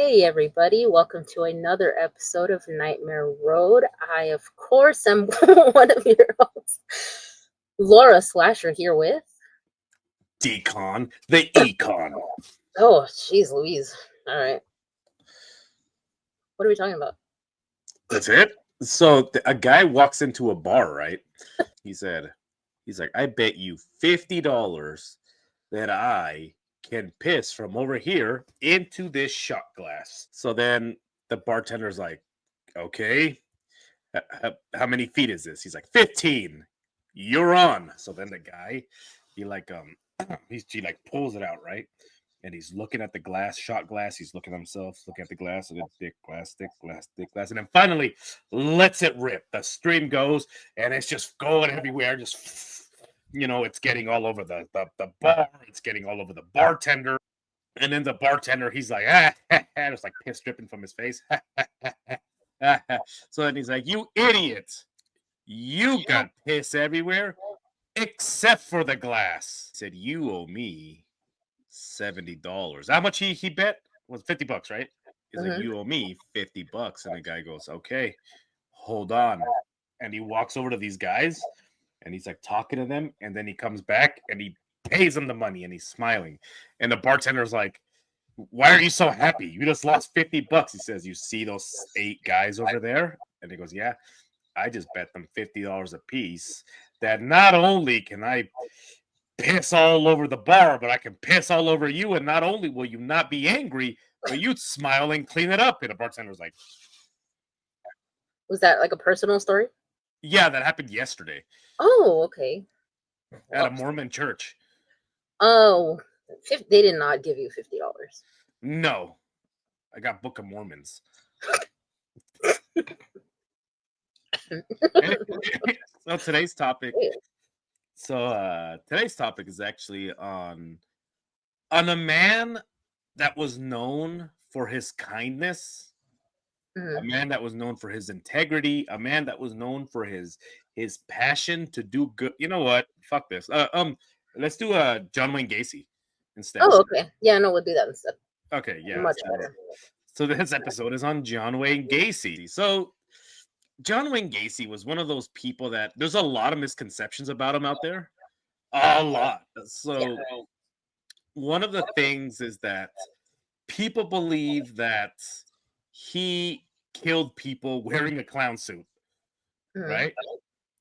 Hey everybody, welcome to another episode of Nightmare Road. I, of course, am one of your hosts, Laura Slasher, here with... Decon, the Econ. Oh, jeez Louise. All right. What are we talking about? That's it? So a guy walks into a bar, right? He's like, I bet you $50 that I can piss from over here into this shot glass. So then the bartender's like, okay, how many feet is this? He's like, 15. You're on. So then the guy, he like pulls it out, right? And he's looking at the shot glass. He's looking at himself, looking at the glass, and then thick glass. And then finally lets it rip. The stream goes, and it's just going everywhere. Just, it's getting all over the bar. It's getting all over the bartender. And then the bartender, he's like, it's like piss dripping from his face. So then he's like, you idiot. You got piss everywhere except for the glass. He said, you owe me $70. How much he bet? Was $50, right? He's like, you owe me $50. And the guy goes, okay, hold on. And he walks over to these guys and he's like talking to them. And then he comes back and he pays them the money and he's smiling. And the bartender's like, why are you so happy? You just lost $50. He says, you see those 8 guys over there? And he goes, yeah, I just bet them $50 a piece that not only can I piss all over the bar, but I can piss all over you, and not only will you not be angry, but you'd smile and clean it up. And the bartender's like, was that like a personal story? Yeah, that happened yesterday. Oh, okay. At a Mormon church. Oh, they did not give you $50. No, I got Book of Mormons. So today's topic is actually on a man that was known for his kindness, a man that was known for his integrity, a man that was known for his passion to do good. You know what? Fuck this. Let's do John Wayne Gacy instead. Oh, okay. Yeah, no, we'll do that instead. Okay, yeah. Much better. So this episode is on John Wayne Gacy. So John Wayne Gacy was one of those people that there's a lot of misconceptions about him out there. A lot. So one of the things is that people believe that he killed people wearing a clown suit. Right?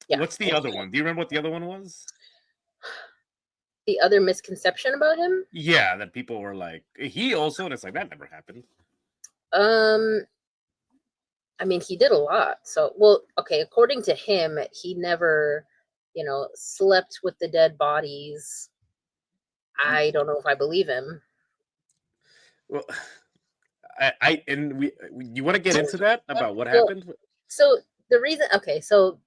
Yeah. What's the other one? Do you remember what the other one was? The other misconception about him? Yeah, that people were like, he also, and it's like, that never happened. I mean, he did a lot. So, well, okay, according to him, he never, slept with the dead bodies. I don't know if I believe him. Well, you want to get into that about what happened? So the reason, okay, so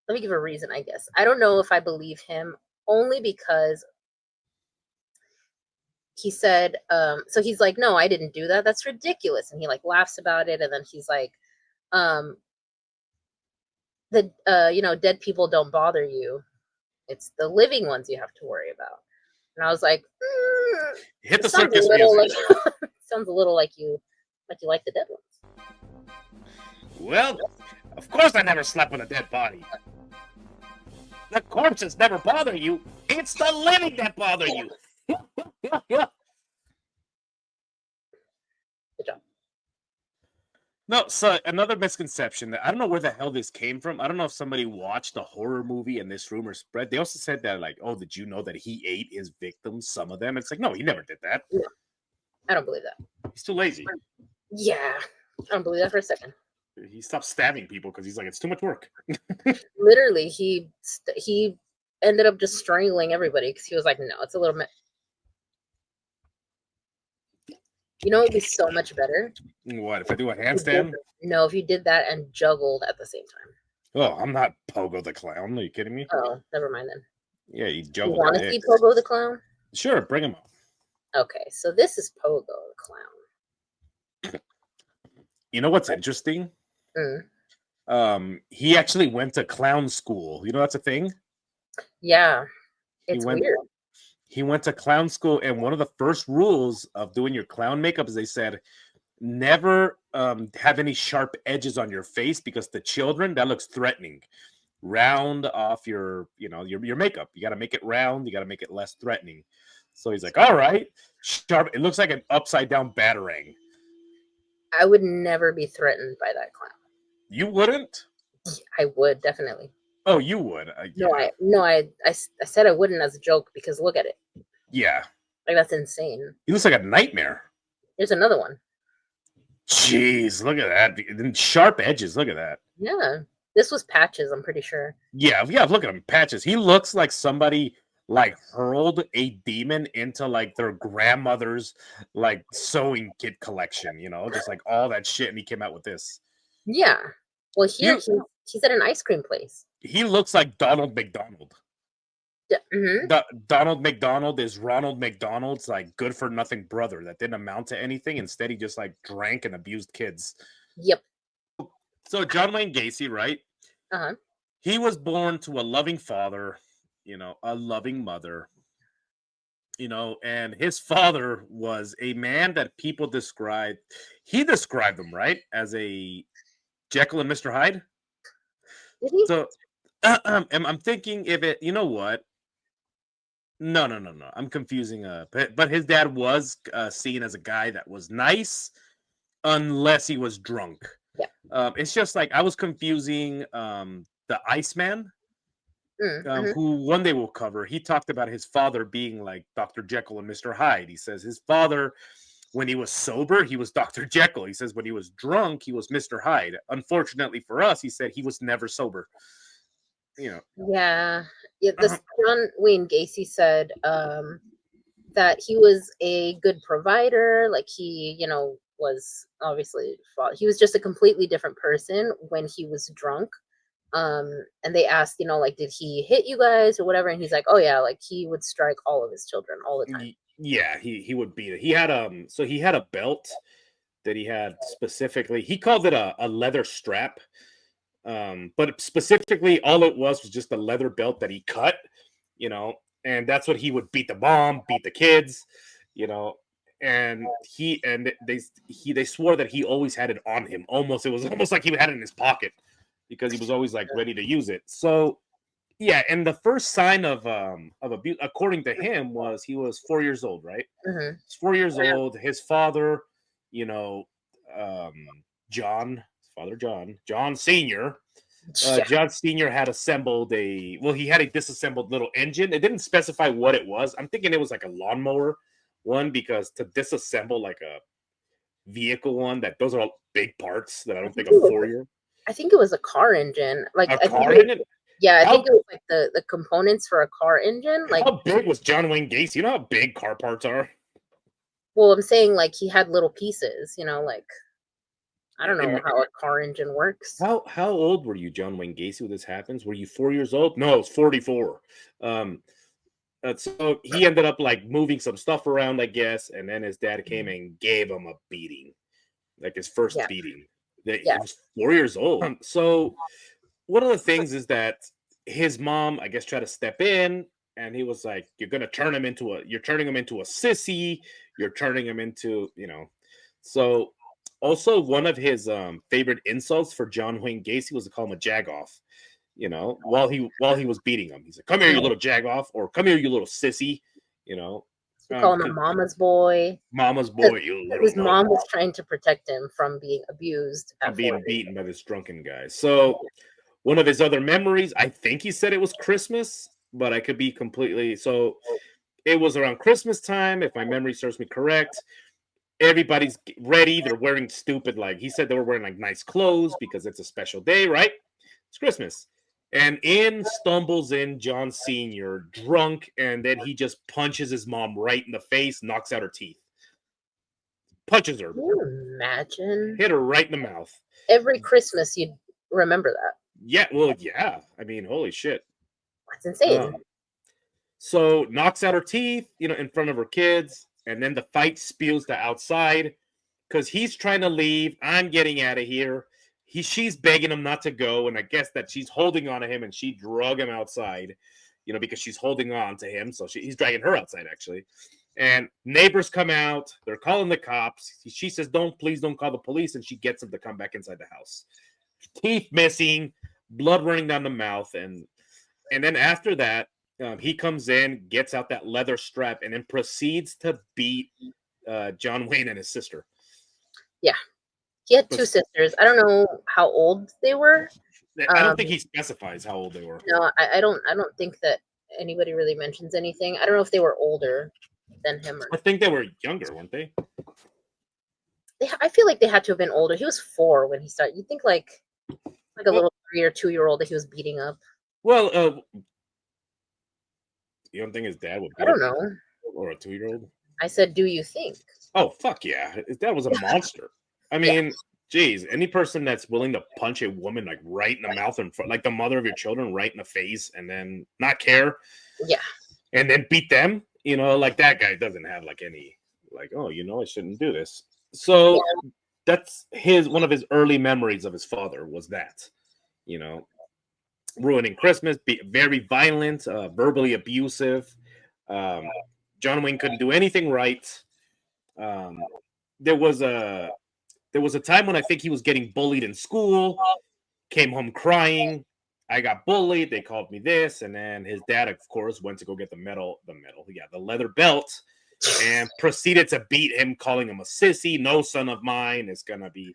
let me give a reason, I guess. I don't know if I believe him only because he said, so he's like, no, I didn't do that. That's ridiculous. And he like laughs about it. And then he's like, dead people don't bother you. It's the living ones you have to worry about. And I was like, hit the circus music. Sounds a little like you like the dead ones. Well, of course I never slept with a dead body. The corpses never bother you. It's the living that bother you. Good job. No, so another misconception that I don't know where the hell this came from. I don't know if somebody watched a horror movie and this rumor spread. They also said that, like, oh, did you know that he ate his victims, some of them? It's like, no, he never did that. No, I don't believe that. He's too lazy. Yeah, I don't believe that for a second. He stopped stabbing people because he's like, it's too much work. Literally, he ended up just strangling everybody because he was like, no, it's a little bit. You know, it'd be so much better. What, if I do a handstand? No, if you did that and juggled at the same time. Oh, I'm not Pogo the Clown. Are you kidding me? Oh, never mind then. Yeah, you juggle. You want to see Pogo the Clown? Sure, bring him up. Okay, so this is Pogo the Clown. You know what's interesting? He actually went to clown school. You know that's a thing? Yeah, it's weird. He went to clown school, and one of the first rules of doing your clown makeup is they said, never have any sharp edges on your face, because the children, that looks threatening. Round off your, your makeup. You got to make it round. You got to make it less threatening. So he's like, all right, sharp. It looks like an upside down batarang. I would never be threatened by that clown. You wouldn't? I would definitely. Oh, you would. Yeah. I said I wouldn't as a joke, because look at it. Yeah. Like, that's insane. He looks like a nightmare. There's another one. Jeez, look at that. And sharp edges. Look at that. Yeah. This was Patches, I'm pretty sure. Yeah, look at him. Patches. He looks like somebody like hurled a demon into like their grandmother's like sewing kit collection, just like all that shit, and he came out with this. Yeah. Well, here he's at an ice cream place. He looks like Donald McDonald. Mm-hmm. Donald McDonald is Ronald McDonald's like good for nothing brother that didn't amount to anything. Instead, he just like drank and abused kids. Yep. So John Wayne Gacy, right? Uh-huh. He was born to a loving father, a loving mother, and his father was a man that people described. He described him, right, as a Jekyll and Mr. Hyde. Did he? So I'm thinking if it, you know what? No. I'm confusing. But his dad was seen as a guy that was nice, unless he was drunk. Yeah. It's just like I was confusing the Iceman, Mm-hmm. who one day we'll cover. He talked about his father being like Dr. Jekyll and Mr. Hyde. He says his father, when he was sober, he was Dr. Jekyll. He says when he was drunk, he was Mr. Hyde. Unfortunately for us, he said he was never sober. Yeah. This John Wayne Gacy said that he was a good provider. Like, he, was obviously, he was just a completely different person when he was drunk. And they asked, like, did he hit you guys or whatever? And he's like, oh yeah, like, he would strike all of his children all the time. Yeah, he would beat it. He had so he had a belt that he had specifically. He called it a leather strap. But specifically all it was just a leather belt that he cut, and that's what he would beat the mom, beat the kids, and they swore that he always had it on him. It was almost like he had it in his pocket, because he was always like ready to use it. So yeah, and the first sign of abuse, according to him, was he was 4 years old, right? Mm-hmm. He's 4 years old. His father, John Senior. John Senior had assembled he had a disassembled little engine. It didn't specify what it was. I'm thinking it was like a lawnmower one, because to disassemble like a vehicle one, those are all big parts that I don't think a 4-year. I think it was a car engine. Like a car engine? Yeah, I think it was like the components for a car engine. Like, how big was John Wayne Gacy? You know how big car parts are? Well, I'm saying, like, he had little pieces, like, I don't know how a car engine works. How old were you, John Wayne Gacy, when this happens? Were you 4 years old? No, I was 44. So he ended up like moving some stuff around, I guess, and then his dad came and gave him a beating, like his first beating. He was 4 years old. So one of the things is that his mom, I guess, tried to step in, and he was like, "You're turning him into a sissy. You're turning him into, So also one of his favorite insults for John Wayne Gacy was to call him a jagoff. While he was beating him, he's like, "Come here, you little jagoff," or "Come here, you little sissy." Call him a mama's boy. Mama's boy. His mom was trying to protect him from being abused and being beaten by this drunken guy. So one of his other memories, I think he said it was Christmas, but I could be completely. So it was around Christmas time, if my memory serves me correct. Everybody's ready. They're wearing stupid, like he said, they were wearing like nice clothes because it's a special day, right? It's Christmas. And in stumbles in John Sr., drunk, and then he just punches his mom right in the face, knocks out her teeth. Punches her. Can you imagine? Hit her right in the mouth. Every Christmas you'd remember that. Yeah, well, yeah. I mean, holy shit. That's insane. So knocks out her teeth, in front of her kids, and then the fight spews to outside because he's trying to leave. I'm getting out of here. She's begging him not to go, and I guess that she's holding on to him, and she drug him outside, because she's holding on to him, so he's dragging her outside, actually. And neighbors come out. They're calling the cops. She says, please don't call the police. And she gets them to come back inside the house. Teeth missing, blood running down the mouth. And then after that, he comes in, gets out that leather strap, and then proceeds to beat John Wayne and his sister. Yeah. He had two sisters. I don't know how old they were. I don't think he specifies how old they were. No, I don't think that anybody really mentions anything. I don't know if they were older than him or I think they were younger, weren't they? I feel like they had to have been older. He was 4 when he started. You'd think like a little 3 or 2-year-old that he was beating up. Well, you don't think his dad would beat I don't know. Or a 2-year-old? I said, do you think? Oh, fuck yeah. His dad was a monster. I mean, geez, any person that's willing to punch a woman like right in the mouth in front, like the mother of your children, right in the face, and then not care. Yeah. And then beat them, like that guy doesn't have like any, like, oh, I shouldn't do this. So that's one of his early memories of his father was that, ruining Christmas, very violent, verbally abusive. John Wayne couldn't do anything right. There was a time when I think he was getting bullied in school, came home crying. I got bullied. They called me this. And then his dad, of course, went to go get the leather belt, and proceeded to beat him, calling him a sissy. No son of mine is going to be,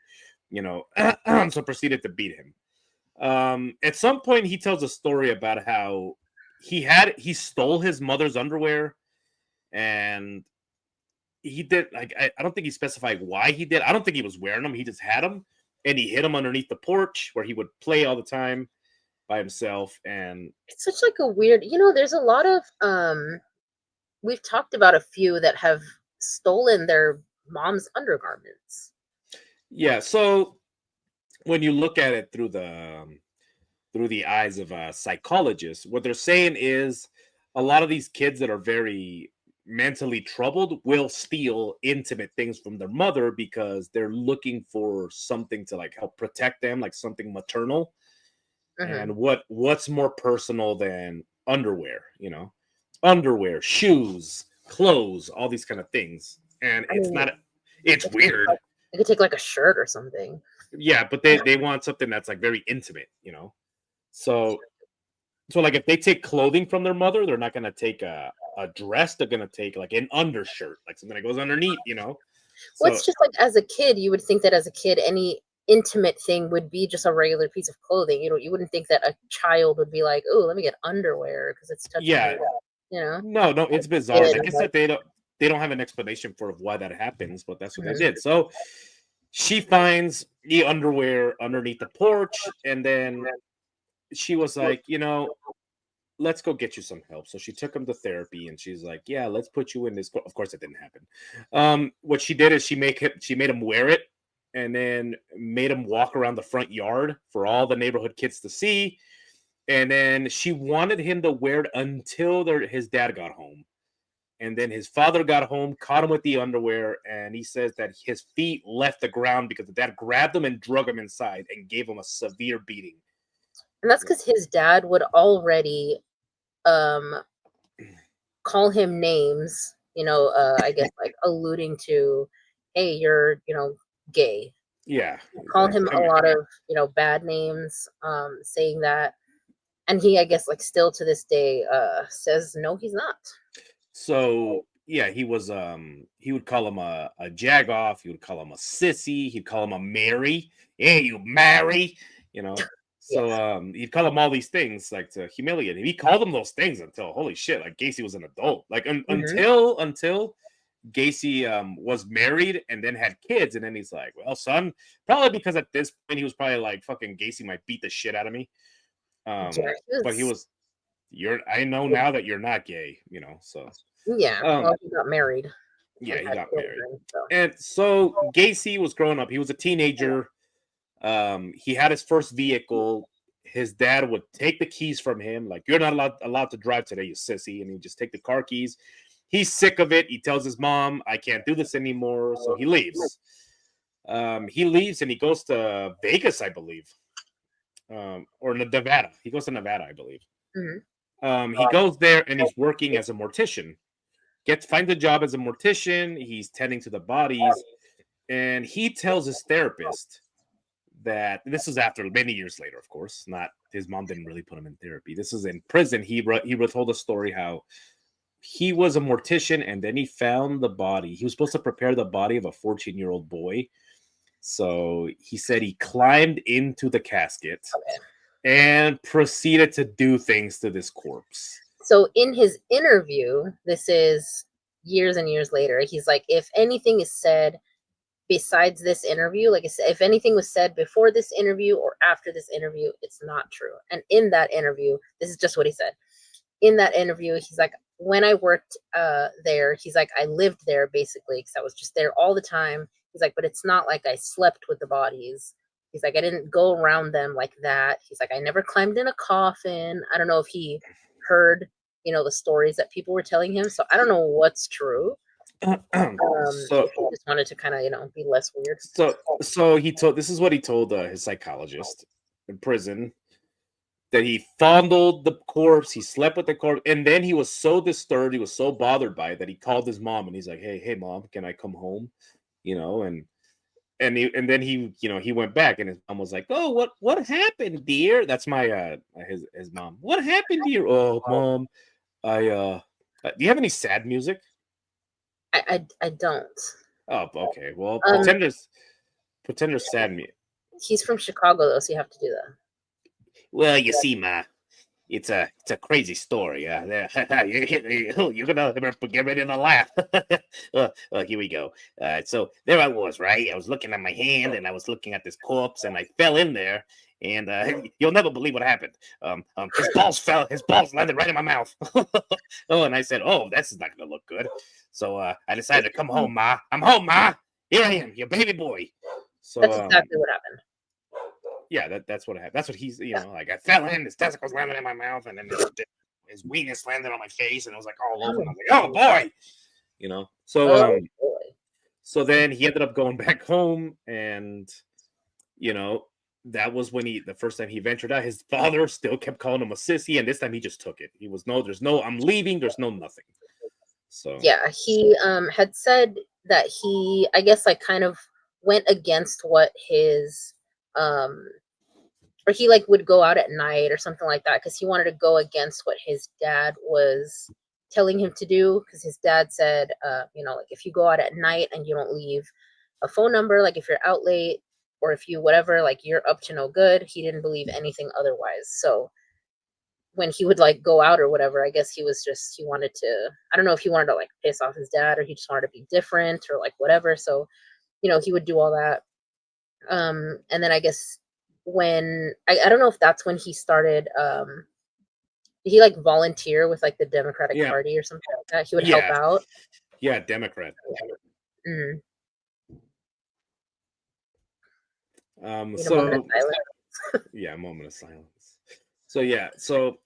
so proceeded to beat him. At some point, he tells a story about how he stole his mother's underwear, and he did, like, I don't think he specified why he did. I don't think he was wearing them. He just had them, and he hid them underneath the porch where he would play all the time by himself. And it's such like a weird, there's a lot of we've talked about a few that have stolen their mom's undergarments. Yeah, so when you look at it through the eyes of a psychologist, what they're saying is a lot of these kids that are very mentally troubled will steal intimate things from their mother because they're looking for something to like help protect them, like something maternal. Mm-hmm. And what's more personal than underwear, underwear, shoes, clothes, all these kind of things. And it's weird. They could take like a shirt or something. Yeah, but they want something that's like very intimate, So like if they take clothing from their mother, they're not going to take a dress. They're going to take like an undershirt, like something that goes underneath, Well, it's just like as a kid, you would think that as a kid, any intimate thing would be just a regular piece of clothing. You wouldn't think that a child would be like, oh, let me get underwear because it's touching No, it's bizarre. I guess that they don't have an explanation for why that happens, but that's what they did. So she finds the underwear underneath the porch, and then she was like, let's go get you some help. So she took him to therapy, and she's like, yeah, let's put you in this. Of course, it didn't happen. What she did is she made him wear it, and then made him walk around the front yard for all the neighborhood kids to see. And then she wanted him to wear it until his dad got home. And then his father got home, caught him with the underwear, and he says that his feet left the ground because the dad grabbed him and drug him inside and gave him a severe beating. And that's because his dad would already call him names, I guess like alluding to, hey, you're, gay. Yeah. Call him a lot of, bad names, saying that. And he, I guess, like still to this day, says, no, he's not. So, yeah, he was, he would call him a jagoff. He would call him a sissy. He'd call him a Mary. Hey, you Mary, So yes. He'd call him all these things like to humiliate him. He called him those things until holy shit, like Gacy was an adult. Like until Gacy was married and then had kids, and then he's like, well, son, probably because at this point he was probably like, fucking Gacy might beat the shit out of me. But he was I know now that you're not gay, so yeah. Well, he got married. Yeah, he got married. So. And so Gacy was growing up. He was a teenager. He had his first vehicle. His dad would take the keys from him, like, you're not allowed to drive today, you sissy, and he'd just take the car keys. He's sick of it. He tells his mom, I can't do this anymore, so he leaves. He leaves and he goes to Vegas, I believe, or Nevada. He goes to Nevada, I believe. Mm-hmm. He goes there and he's working as a mortician, finds a job as a mortician. He's tending to the bodies, and he tells his therapist that this is after many years later, of course. Not his mom didn't really put him in therapy. This is in prison. He told a story how he was a mortician, and then he found the body. He was supposed to prepare the body of a 14-year-old boy. So he said he climbed into the casket and proceeded to do things to this corpse. So in his interview, this is years and years later, he's like, if anything is said besides this interview, like if anything was said before this interview or after this interview, it's not true. And in that interview, this is just what he said. In that interview, he's like, when I worked there, he's like, I lived there basically because I was just there all the time. He's like, but it's not like I slept with the bodies. He's like, I didn't go around them like that. He's like, I never climbed in a coffin. I don't know if he heard, the stories that people were telling him. So I don't know what's true. So if he just wanted to kind of, be less weird. So this is what he told his psychologist in prison, that he fondled the corpse, he slept with the corpse, and then he was so disturbed, he was so bothered by it that he called his mom and he's like, hey mom, can I come home? And then he went back and his mom was like, oh, what happened, dear? That's my his mom. What happened, dear? Oh, mom, do you have any sad music? I don't. Oh, okay. Well, Pretender's sad music. He's from Chicago though, so you have to do that. Well, you see, Ma, it's a crazy story. You're gonna get ready to laugh. Here we go. So there I was, right? I was looking at my hand, and I was looking at this corpse, and I fell in there, and you'll never believe what happened. His balls landed right in my mouth. And I said, oh, this is not gonna look good. So I decided to come home, Ma. I'm home, Ma. Here I am, your baby boy. So that's exactly what happened. Yeah, that's what happened. That's what he's, like I fell in, his testicles landed in my mouth, and then his weenus landed on my face, and it was like all over. And I was like, oh boy, So then he ended up going back home, and that was when the first time he ventured out. His father still kept calling him a sissy, and this time he just took it. He was there's no, I'm leaving. There's no nothing. So yeah, he had said that he, I guess, like kind of went against what his or he like would go out at night or something like that because he wanted to go against what his dad was telling him to do, because his dad said like if you go out at night and you don't leave a phone number, like if you're out late or if you whatever, like you're up to no good. He didn't believe anything otherwise. So when he would like go out or whatever, I guess he wanted to, I don't know if he wanted to like piss off his dad or he just wanted to be different or like whatever. So he would do all that. And then I guess when I don't know if that's when he started he like volunteer with like the Democratic Party or something like that. He would help out. Yeah, Democrat. Mm. So yeah, a moment of silence. So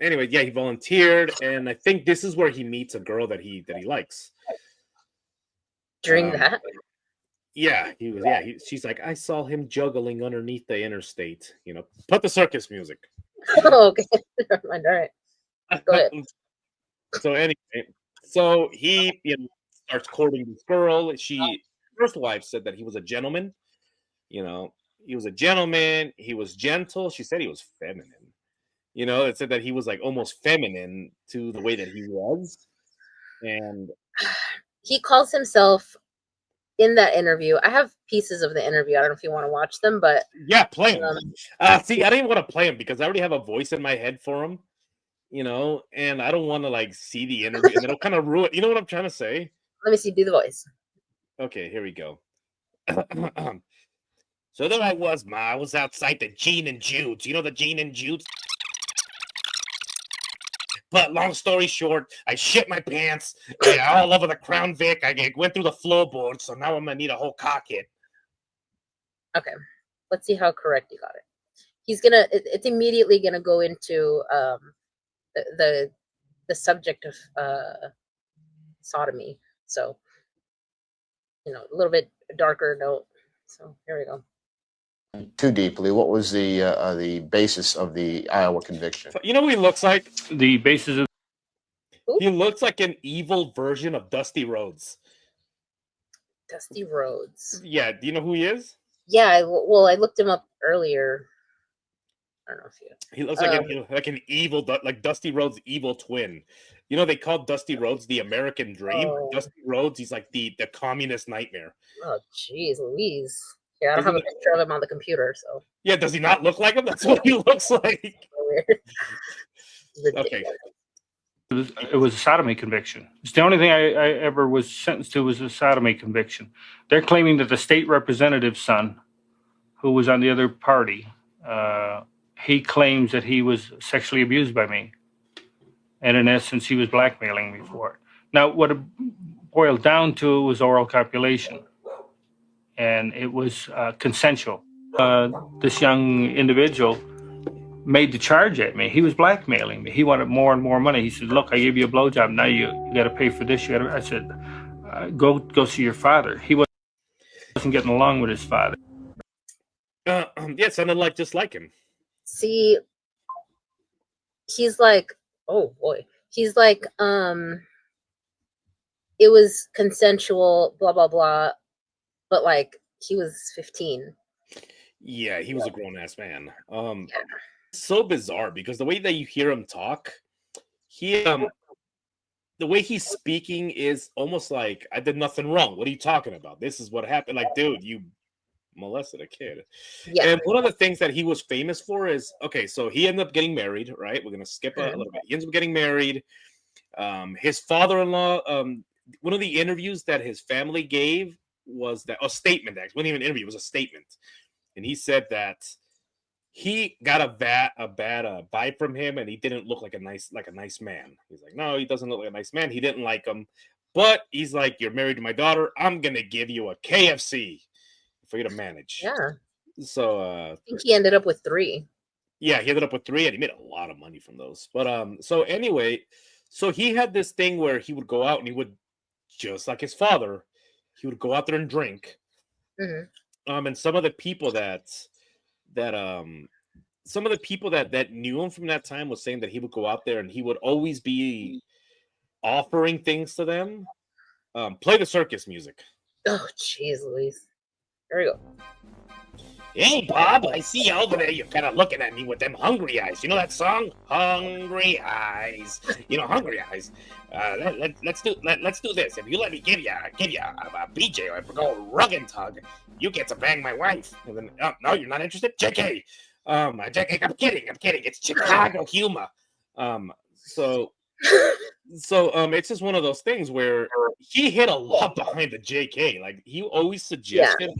anyway, he volunteered, and I think this is where he meets a girl that he likes. During that? Yeah, she's like, I saw him juggling underneath the interstate. Put the circus music. Oh, okay. Never mind. All right. Go ahead. So anyway, he starts courting this girl. First wife said that he was a gentleman. He was a gentleman. He was gentle. She said he was feminine. It said that he was like almost feminine to the way that he was. And he calls himself in that interview. I have pieces of the interview. I don't know if you want to watch them, but yeah, play them. See, I didn't want to play them because I already have a voice in my head for him. And I don't want to like see the interview and it'll kind of ruin. You know what I'm trying to say? Let me see. Do the voice. Okay, here we go. So there I was, Ma. I was outside the Gene and Jude's. You know the Gene and Jude's? But long story short, I shit my pants all over the Crown Vic. I went through the floorboard, so now I'm gonna need a whole cock hit. Okay, let's see how correct you got it. It's immediately gonna go into the subject of sodomy. So a little bit darker note. So here we go. Too deeply. What was the basis of the Iowa conviction? You know what he looks like? The basis of Who? He looks like an evil version of Dusty Rhodes. Dusty Rhodes. Yeah, do you know who he is? Yeah, I looked him up earlier. I don't know if you. He looks like an evil, like Dusty Rhodes' evil twin. You know, they called Dusty Rhodes the American Dream. Oh. Dusty Rhodes, he's like the communist nightmare. Oh, jeez, Louise. Yeah, I don't Doesn't have a picture of him on the computer, so. Yeah, does he not look like him? That's what he looks like. Weird. Okay. It was a sodomy conviction. It's the only thing I ever was sentenced to was a sodomy conviction. They're claiming that the state representative's son, who was on the other party, he claims that he was sexually abused by me. And in essence, he was blackmailing me for it. Now, what it boiled down to was oral copulation. And it was consensual. This young individual made the charge at me. He was blackmailing me. He wanted more and more money. He said, "Look, I gave you a blowjob. Now you got to pay for this. You got to." I said, "Go see your father." He wasn't getting along with his father. Yeah, it sounded like just like him. See, he's like, oh boy, he's like, it was consensual, blah blah blah, but like he was 15. Yeah, he was a grown ass man. So bizarre because the way that you hear him talk, the way he's speaking is almost like I did nothing wrong. What are you talking about? This is what happened. Like, dude, you molested a kid. Yeah. And one of the things that he was famous for is so he ended up getting married, right? We're gonna skip a little bit. He ends up getting married. His father-in-law, one of the interviews that his family gave was that a statement, actually, it wasn't even an interview, it was a statement. And he said that he got a bad vibe from him, and he didn't look like a nice man. He's like, no, he doesn't look like a nice man. He didn't like him, but he's like, you're married to my daughter. I'm gonna give you a KFC for you to manage. Yeah. So I think he ended up with 3. Yeah, he ended up with 3, and he made a lot of money from those. But so anyway, so he had this thing where he would go out and he would, just like his father, he would go out there and drink. Mm-hmm. And some of the people that knew him from that time was saying that he would go out there and he would always be offering things to them. Play the circus music. Oh, jeez, Louise. There we go. Hey, Bob, I see you over there. You're kind of looking at me with them hungry eyes. You know that song? Hungry Eyes. You know, Hungry Eyes. Let's do this. If you let me give you a BJ or go rug and tug, you get to bang my wife. And then, no, you're not interested? JK. JK, I'm kidding. It's Chicago humor. So it's just one of those things where he hit a lot behind the JK. Like, he always suggested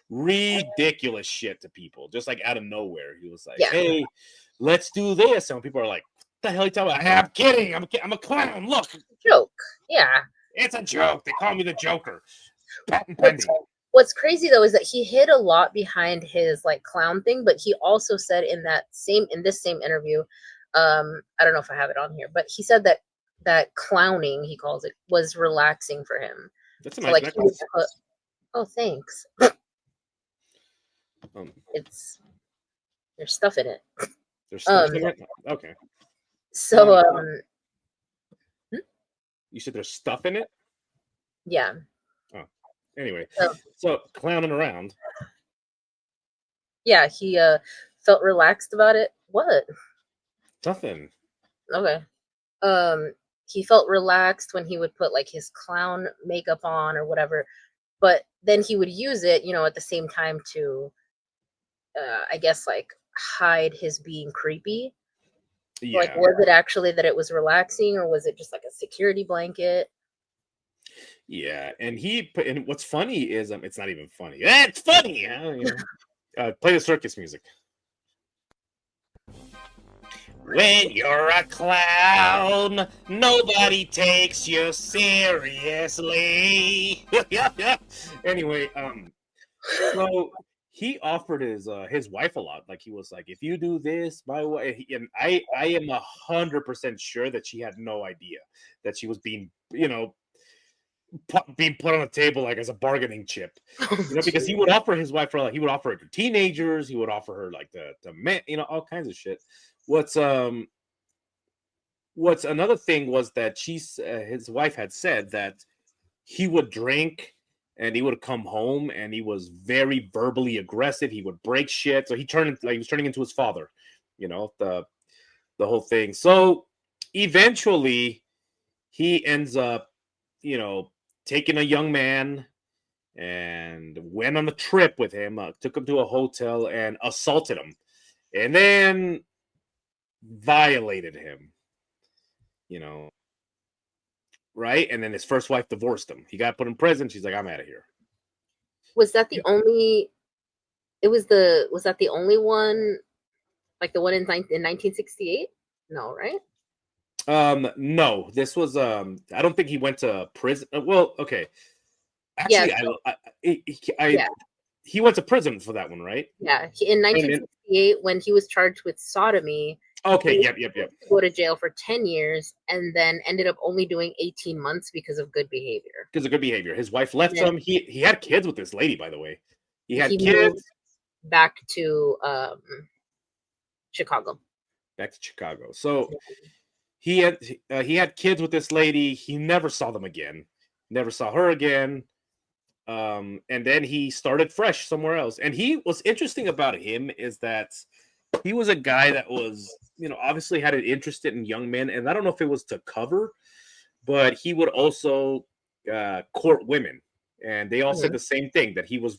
ridiculous shit to people, just like out of nowhere. He was like, hey, let's do this. And people are like, what the hell are you talking about? I'm kidding. I'm a clown. Look. Joke. Yeah. It's a joke. They call me the Joker. Patent pending. What's crazy though is that he hid a lot behind his like clown thing, but he also said in this same interview, I don't know if I have it on here, but he said that clowning, he calls it, was relaxing for him. That's a nice necklace. Oh, thanks. There's stuff in it. There's stuff in it? Okay. So you said there's stuff in it? Yeah. Oh. Anyway, so clowning around. Yeah, he felt relaxed about it. What? Nothing. Okay. He felt relaxed when he would put like his clown makeup on or whatever, but then he would use it, at the same time to I guess like hide his being creepy. Yeah. Like, was it actually that it was relaxing, or was it just like a security blanket? Yeah, and what's funny is it's not even funny. It's funny, play the circus music. When you're a clown, nobody takes you seriously. Anyway, so he offered his wife a lot. Like, he was like, if you do this, my wife, and I am 100% sure that she had no idea that she was being, being put on the table like as a bargaining chip, because he would offer his wife he would offer her to teenagers, he would offer her like the men, all kinds of shit. What's what's another thing was that his wife had said that he would drink and he would come home and he was very verbally aggressive. He would break shit. So he was turning into his father, the whole thing. So eventually he ends up, taking a young man and went on a trip with him, took him to a hotel and assaulted him, and then violated him, right? And then his first wife divorced him. He got put in prison. She's like, I'm out of here. Was that the only? Was that the only one? Like the one in 1968? No, right? No, this was I don't think he went to prison. Well, okay. Actually, yeah. He went to prison for that one, right? Yeah, in 1968 when he was charged with sodomy. Okay, yep. Go to jail for 10 years and then ended up only doing 18 months because of good behavior. His wife left him. He had kids with this lady, by the way. He had kids. Moved back to Chicago. So he had kids with this lady. He never saw them again. Never saw her again. And then he started fresh somewhere else. And what's interesting about him is that he was a guy that was, obviously had an interest in young men. And I don't know if it was to cover, but he would also court women. And they all said the same thing, that he was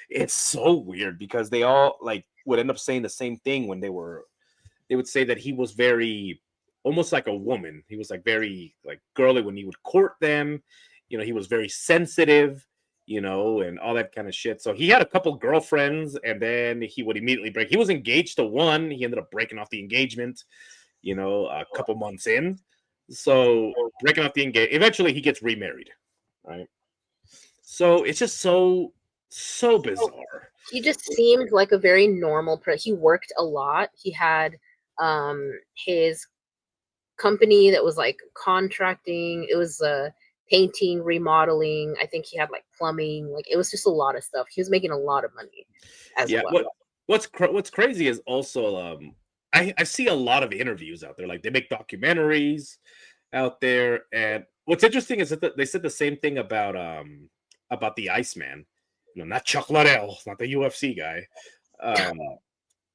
it's so weird because they all would end up saying the same thing when they would say that he was very, almost like a woman. He was very girly when he would court them. He was very sensitive, and all that kind of shit. So he had a couple girlfriends and then he would immediately break. He was engaged to one. He ended up breaking off the engagement, a couple months in. So breaking off the engagement, eventually he gets remarried, right? So it's just so bizarre. He just seemed like a very normal person. He worked a lot. He had his company that was contracting. It was painting, remodeling. I think he had plumbing. It was just a lot of stuff. He was making a lot of money as well. What's crazy is also I see a lot of interviews out there. They make documentaries out there, and what's interesting is that they said the same thing about the Iceman. Not Chuck Liddell, not the UFC guy.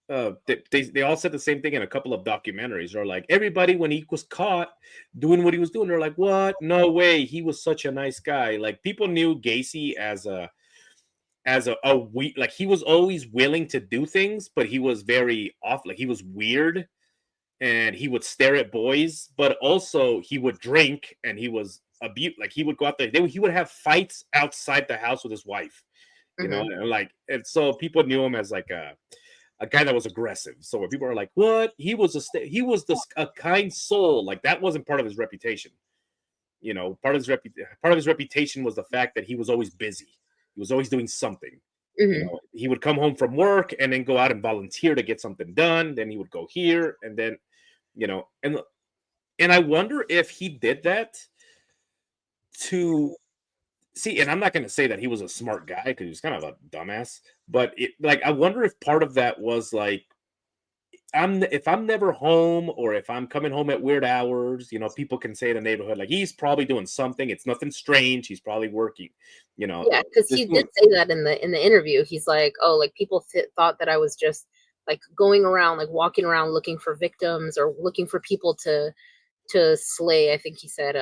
They all said the same thing in a couple of documentaries. They're everybody, when he was caught doing what he was doing, they're like, what? No way. He was such a nice guy. People knew Gacy as a he was always willing to do things, but he was very off. He was weird and he would stare at boys, but also he would drink and he was he would go out there. He would have fights outside the house with his wife, and so people knew him as a guy that was aggressive. So when people are like, what? He was a kind soul. That wasn't part of his reputation. Part of his reputation was the fact that he was always busy. He was always doing something. He would come home from work and then go out and volunteer to get something done. Then he would go here and then, and I wonder if he did that to see, and I'm not going to say that he was a smart guy because he was kind of a dumbass, but I wonder if part of that was if I'm never home or if I'm coming home at weird hours, people can say in the neighborhood, he's probably doing something. It's nothing strange. He's probably working, Yeah, because he did say that in the interview. He's people thought that I was just going around, walking around looking for victims or looking for people to slay. I think he said,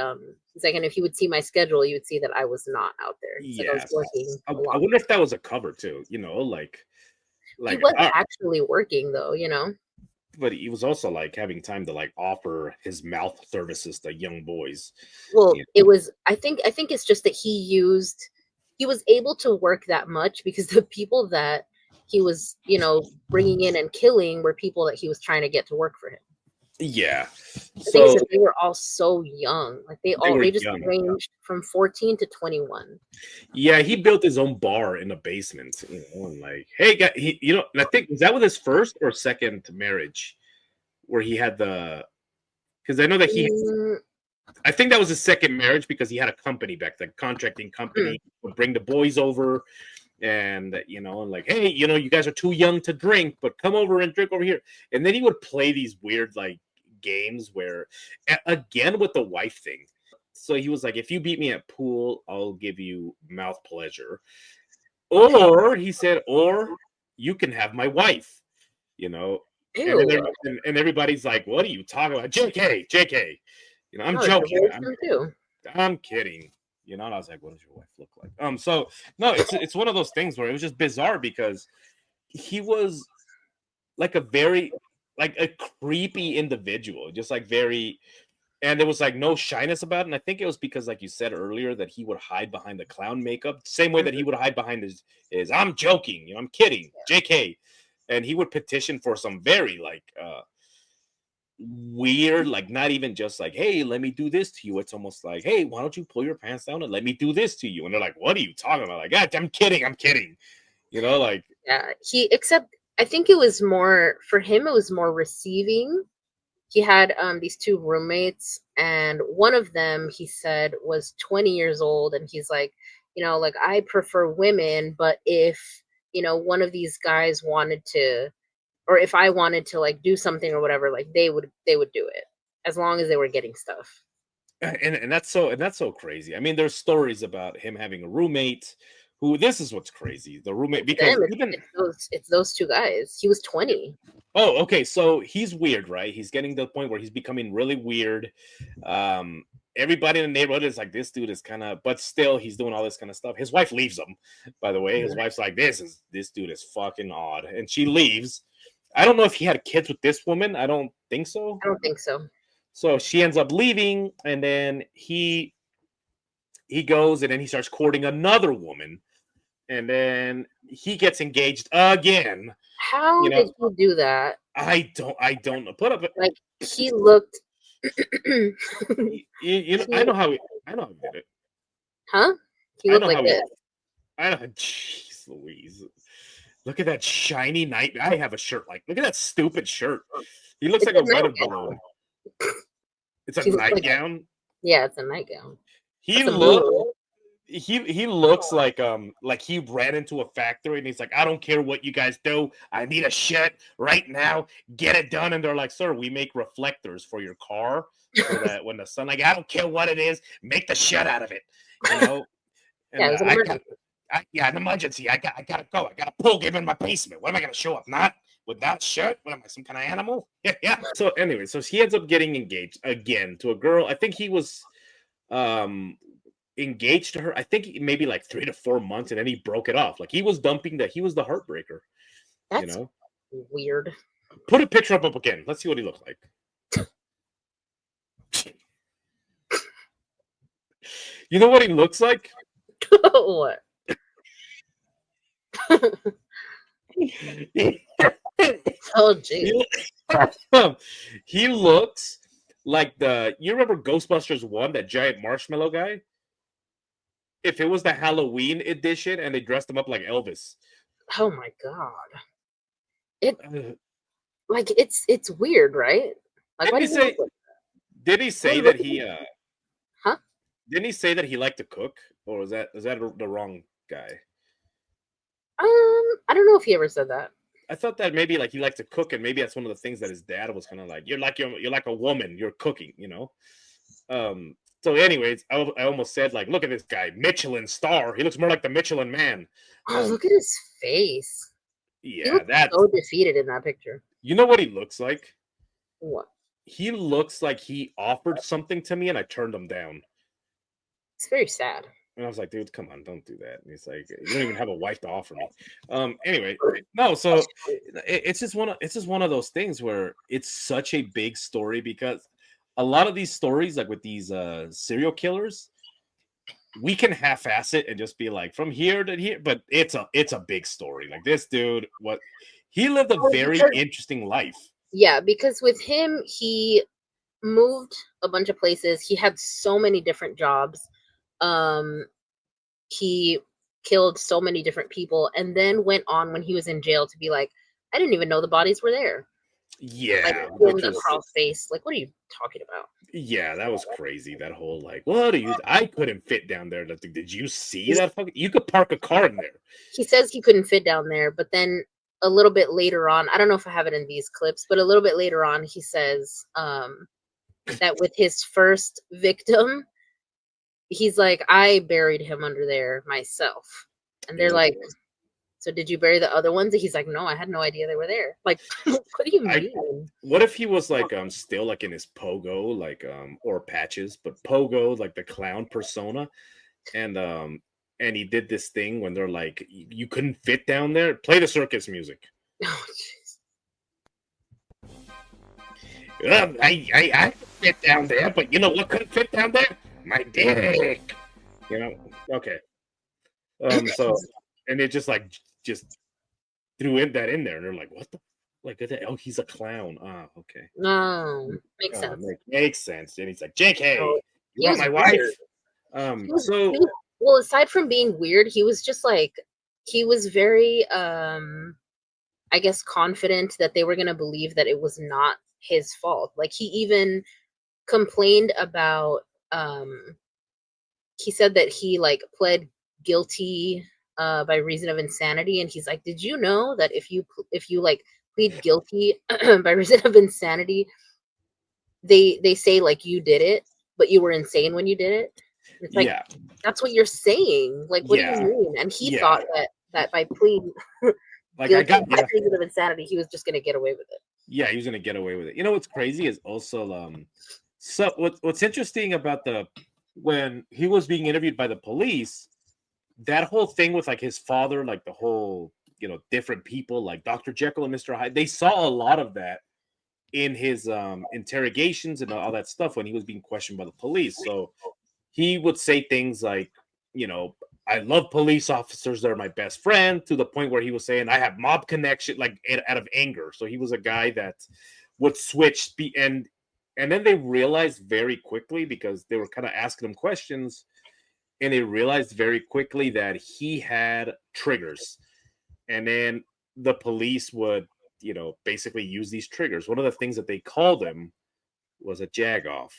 he's and if you would see my schedule, you would see that I was not out there. Yeah, I was working. I wonder if that was a cover too. He was actually working though, But he was also having time to offer his mouth services to young boys. Well, it was. I think it's just that he was able to work that much because the people that he was, bringing in and killing were people that he was trying to get to work for him. Yeah. So they were all so young. They just young. ranged from 14 to 21. Yeah, he built his own bar in the basement, and hey, guy, and I think, was that with his first or second marriage where he had because I know that I think that was his second marriage because he had a company back then, contracting company, would bring the boys over and, hey, you guys are too young to drink, but come over and drink over here. And then he would play these weird, games where, again, with the wife thing. So he was like, if you beat me at pool, I'll give you mouth pleasure. Or he said, or you can have my wife, you know. And then Ew. and everybody's like, what are you talking about? JK, JK. You know, I'm No, joking. divorce him too. I'm kidding. You know, and I was like, what does your wife look like? So no, it's one of those things where it was just bizarre because he was like a very like a creepy individual, just like very, and there was like no shyness about it. And I think it was because, like you said earlier, that he would hide behind the clown makeup, same way that he would hide behind his I'm joking, you know, I'm kidding, JK. And he would petition for some very like weird, like not even just like, hey, let me do this to you. It's almost like, hey, why don't you pull your pants down and let me do this to you? And they're like, what are you talking about? Like, God, I'm kidding. You know, like, Yeah, except I think it was more for him. It was more receiving. He had these two roommates, and one of them he said was 20 years old, and he's like, like I prefer women, but if one of these guys wanted to, or if I wanted to like do something or whatever, like they would do it as long as they were getting stuff. and that's so crazy. I mean, there's stories about him having a roommate who, this is what's crazy, the roommate, because Them, even it's those two guys. He was 20. oh, okay, so he's weird, right? He's getting to the point where he's becoming really weird. Everybody in the neighborhood is like, this dude is kind of, but still he's doing all this kind of stuff. His wife leaves him, by the way. His wife's like, this dude is fucking odd, and she leaves. I don't know if he had kids with this woman. I don't think so. I don't think so. So she ends up leaving, and then he goes, and then he starts courting another woman, and then he gets engaged again. How did he do that? I don't know. Put up Like he looked. I know how he did it. Huh? He I looked know like how this. I know. Jeez Louise. Look at that shiny night. I have a shirt like. Look at that stupid shirt. He looks like a weather balloon. It's a nightgown. Yeah, it's a nightgown. He looks like he ran into a factory and he's like, I don't care what you guys do. I need a shirt right now. Get it done. And they're like, sir, we make reflectors for your car so that when the sun, like, I don't care what it is, make the shit out of it. You know? And, yeah, it was an emergency. An emergency. I gotta go. I got a pool game in my basement. What am I gonna show up? Not with that shirt? What am I, some kind of animal? Yeah. So anyway, so he ends up getting engaged again to a girl. I think he was engaged to her. I think maybe like 3 to 4 months, and then he broke it off. Like he was dumping that. He was the heartbreaker. That's weird. Put a picture up again. Let's see what he looks like. You know what he looks like? What? Oh, geez. He looks like you remember Ghostbusters 1, that giant marshmallow guy? If it was the Halloween edition and they dressed him up like Elvis. Oh my god. It's weird, right? Like, did he say that he Huh? Didn't he say that he liked to cook? Or is that the wrong guy? I don't know if he ever said that. I thought that maybe like he liked to cook, and maybe that's one of the things that his dad was kind of like, you're like a woman, you're cooking, you know. So anyways, I almost said, like, look at this guy, Michelin star. He looks more like the Michelin Man. Oh, look at his face. Yeah, that's so defeated in that picture. You know what he looks like? What? He looks like he offered something to me and I turned him down. It's very sad. And I was like, dude, come on, don't do that. And he's like, you don't even have a wife to offer me. Anyway, no, so it's just one of those things where it's such a big story, because a lot of these stories, like with these serial killers, we can half-ass it and just be like, from here to here, but it's a big story. Like this dude, he lived a very interesting life. Yeah, because with him, he moved a bunch of places. He had so many different jobs. He killed so many different people, and then went on when he was in jail to be like, I didn't even know the bodies were there. Yeah, like the crawl space. Like, what are you talking about? Yeah, that was crazy. That whole like, what are you? I couldn't fit down there. Did you see that? You could park a car in there. He says he couldn't fit down there, but then a little bit later on, I don't know if I have it in these clips, but a little bit later on, he says that with his first victim, he's like, I buried him under there myself. And they're like, so did you bury the other ones? And he's like, no, I had no idea they were there. Like, what do you mean? What if he was like still like in his pogo, like or patches, but pogo, like the clown persona, and he did this thing when they're like, you couldn't fit down there. Play the circus music. Oh, jeez. I could fit down there, but you know what couldn't fit down there? My dick. You know? Okay. So, and it just threw that in there, and they're like, what the? Like, oh, he's a clown. Ah, okay. No, makes sense. Makes sense. And he's like, JK, Oh, you want my wife? Well, aside from being weird, he was just like, he was very, I guess, confident that they were going to believe that it was not his fault. Like, he even complained about, he said that he, like, pled guilty by reason of insanity. And he's like, did you know that if you like, plead guilty by reason of insanity, they say, like, you did it, but you were insane when you did it? It's like, that's what you're saying. Like, what do you mean? And he thought that by pleading like, guilty by reason of insanity, he was just going to get away with it. Yeah, he was going to get away with it. You know what's crazy is also so what's interesting about when he was being interviewed by the police, that whole thing with like his father, like the whole, you know, different people like Dr. Jekyll and Mr. Hyde, they saw a lot of that in his interrogations and all that stuff when he was being questioned by the police. So he would say things like, you know, I love police officers, they're my best friend, to the point where he was saying I have mob connection, like out of anger. So he was a guy that would switch and then they realized very quickly, because they were kind of asking him questions, and they realized very quickly that he had triggers. And then the police would, you know, basically use these triggers. One of the things that they called him was a jagoff,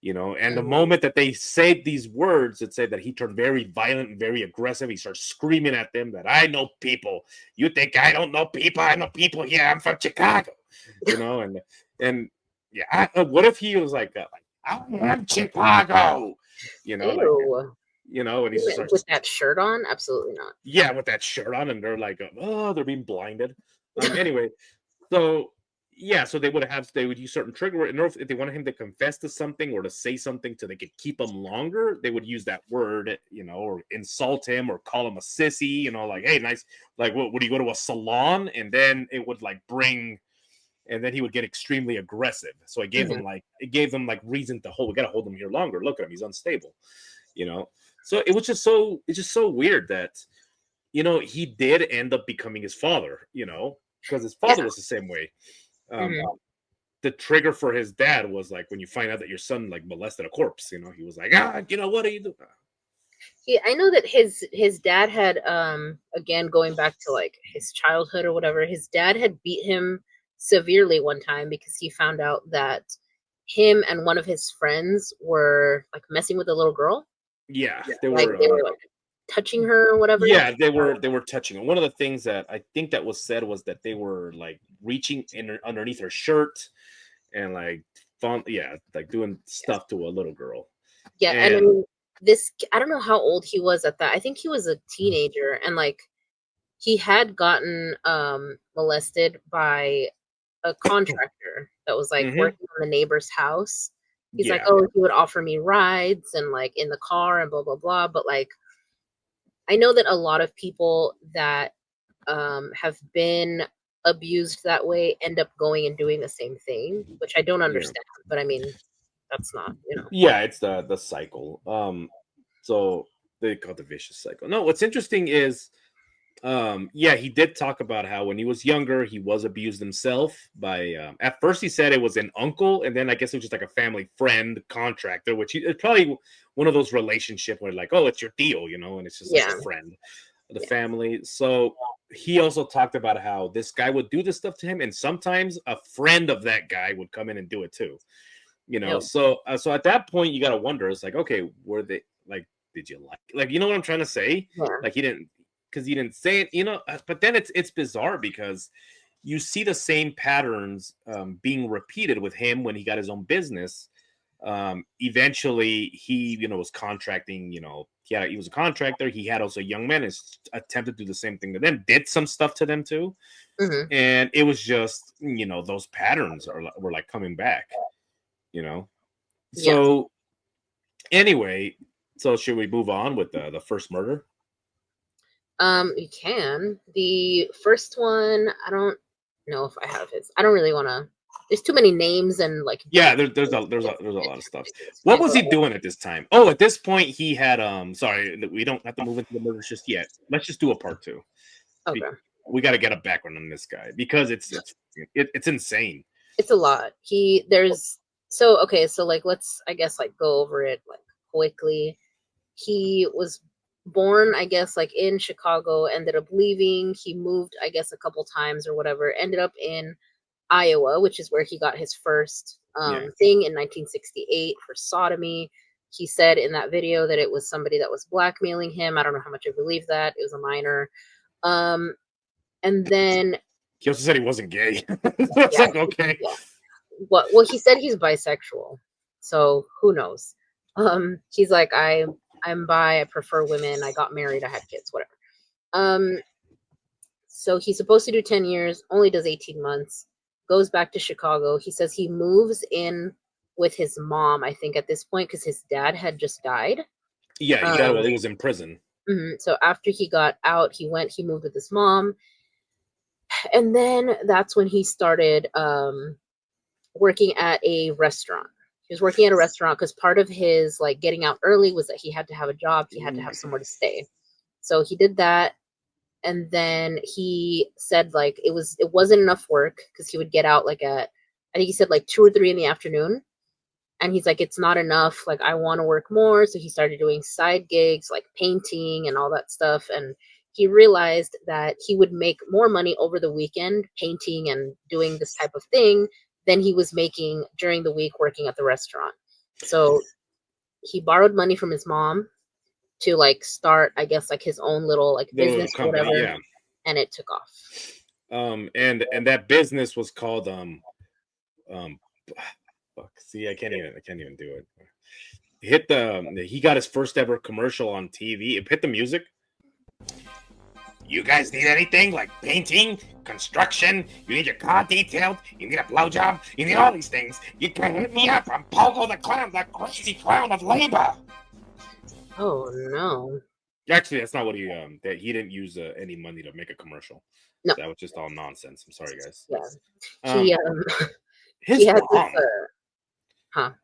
you know, and the moment that they said these words, it said that he turned very violent and very aggressive. He starts screaming at them that I know people. You think I don't know people? I know people. Yeah, I'm from Chicago, you know, and yeah, what if he was like I am Chicago, you know, like, you know, and he starts with that shirt on. Absolutely not. Yeah, with that shirt on, and they're like, oh, they're being blinded. Anyway, so yeah, so they would use certain trigger. In order if they wanted him to confess to something or to say something so they could keep him longer, they would use that word, you know, or insult him or call him a sissy, you know, like, hey, nice, like, what would you go to a salon? And then it would like and then he would get extremely aggressive. So it gave him like reason to we got to hold him here longer. Look at him, he's unstable, you know. So it's just so weird that, you know, he did end up becoming his father, you know, because his father was the same way. The trigger for his dad was like when you find out that your son like molested a corpse, you know, he was like, you know, what are you doing? Yeah, I know that his dad had again, going back to like his childhood or whatever, his dad had beat him severely one time because he found out that him and one of his friends were like messing with a little girl. Yeah, they were like touching her or whatever. Yeah, they were touching her. One of the things that I think that was said was that they were like reaching underneath her shirt and like like doing stuff to a little girl. Yeah, and I mean, I don't know how old he was at that. I think he was a teenager, and like he had gotten molested by a contractor that was like working on the neighbor's house. He's like, oh, he would offer me rides and like in the car and blah blah blah. But like, I know that a lot of people that have been abused that way end up going and doing the same thing, which I don't understand. But I mean, that's not, you know. Yeah, it's the cycle. So they call it the vicious cycle. No, what's interesting is he did talk about how when he was younger he was abused himself by at first he said it was an uncle, and then I guess it was just like a family friend contractor, which it's probably one of those relationships where like, oh, it's your deal, you know, and it's just like a friend of the family. So he also talked about how this guy would do this stuff to him, and sometimes a friend of that guy would come in and do it too, you know. So at that point you got to wonder, it's like, okay, were they like, did you like, you know what I'm trying to say? Like he didn't, because he didn't say it, but then it's bizarre because you see the same patterns being repeated with him when he got his own business. Eventually he, was contracting, he was a contractor. He had also young men and attempted to do the same thing to them, did some stuff to them too. Mm-hmm. And it was just, those patterns were like coming back, So anyway, so should we move on with the first murder? You can. The first one, I don't know if I have his. I don't really want to. There's too many names and like. Yeah, there's a lot of stuff. What was he doing at this time? Oh, at this point he had sorry, we don't have to move into the murders just yet. Let's just do a part 2. Okay. We got to get a background on this guy because it's insane. It's a lot. So like let's I guess like go over it like quickly. He was born, I guess, like in Chicago, ended up leaving. He moved, I guess, a couple times or whatever, ended up in Iowa, which is where he got his first thing in 1968 for sodomy. He said in that video that it was somebody that was blackmailing him. I don't know how much I believe that. It was a minor. And then he also said he wasn't gay. It's like, okay. Yeah. Well, he said he's bisexual. So who knows? He's like, I'm bi, I prefer women, I got married, I had kids, whatever. So he's supposed to do 10 years, only does 18 months, goes back to Chicago. He says he moves in with his mom, I think, at this point, because his dad had just died. Yeah, he got while he was in prison. Mm-hmm. So after he got out, he moved with his mom. And then that's when he started working at a restaurant. He was working at a restaurant because part of his like getting out early was that he had to have a job. He had to have somewhere to stay. So he did that. And then he said like it wasn't enough work because he would get out like I think he said like 2 or 3 in the afternoon. And he's like, it's not enough. Like, I want to work more. So he started doing side gigs like painting and all that stuff. And he realized that he would make more money over the weekend painting and doing this type of thing than he was making during the week working at the restaurant. So he borrowed money from his mom to like start, I guess, like his own little like business or whatever. Yeah. And it took off. And that business was called see, I can't even do it. He got his first ever commercial on TV. It hit the music. You guys need anything like painting, construction? You need your car detailed? You need a blowjob? You need all these things? You can hit me up. I'm Pogo the Clown, the crazy clown of labor. Oh no! Actually, that's not what he didn't use any money to make a commercial. No, that was just all nonsense. I'm sorry, guys. Yeah, his mom.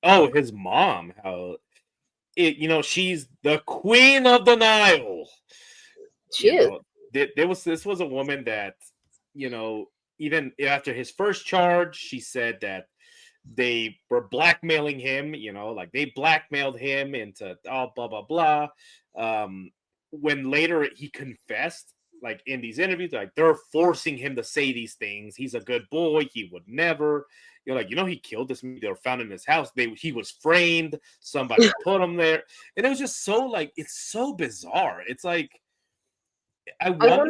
Oh, his mom. How she's the queen of the Nile. She is. This was a woman that, even after his first charge, she said that they were blackmailing him, like they blackmailed him into blah, blah, blah. When later he confessed, like in these interviews, like they're forcing him to say these things. He's a good boy. He would never, he killed this man. They were found in his house. He was framed. Somebody put him there. And it was just so like, it's so bizarre. It's like, I wonder